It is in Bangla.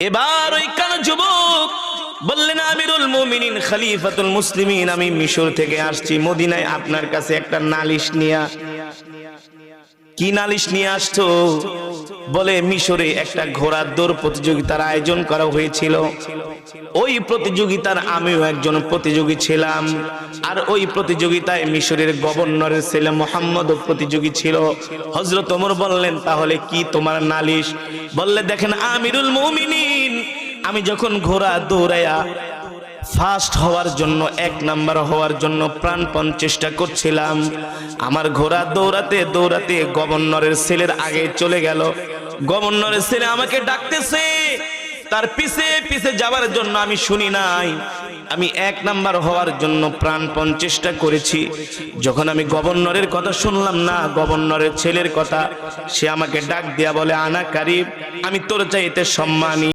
এবার ওই কালো যুবক বললেন, আমিরুল মুমিনিন খলিফাতুল মুসলিমিন, আমি মিশর থেকে আসছি মদিনায় আপনার কাছে একটা নালিশ নিয়া। কি নালিশ নিয়ে আসছো? বলে, মিশরে একটা ঘোড়ার দৌড় প্রতিযোগিতার আয়োজন করা হয়েছিল, ওই প্রতিযোগিতার আমিও একজন প্রতিযোগী ছিলাম, আর ওই প্রতিযোগিতায় মিশরের গভর্নরের ছেলে মুহাম্মদও প্রতিযোগী ছিল। হযরত ওমর বললেন, তাহলে কি তোমার নালিশ? বললে, দেখেন আমিরুল মুমিনিন, আমি যখন ঘোড়া দৌড়াইয়া ফার্স্ট হওয়ার জন্য, 1 নাম্বার হওয়ার জন্য প্রাণপণ চেষ্টা করছিলাম, আমার ঘোড়া দৌড়াতে দৌড়াতে গভর্নরের ছেলের আগে চলে গেল। গভর্নরের ছেলে আমাকে ডাকতেছে, তার পিছে পিছে যাবার জন্য আমি শুনি নাই। আমি 1 নাম্বার হওয়ার জন্য প্রাণপণ চেষ্টা করেছি। যখন আমি গভর্নরের কথা শুনলাম না, গভর্নরের ছেলের কথা, সে আমাকে ডাক দিয়া বলে, আনা কারিব, আমি তোর চাইতে সম্মানী।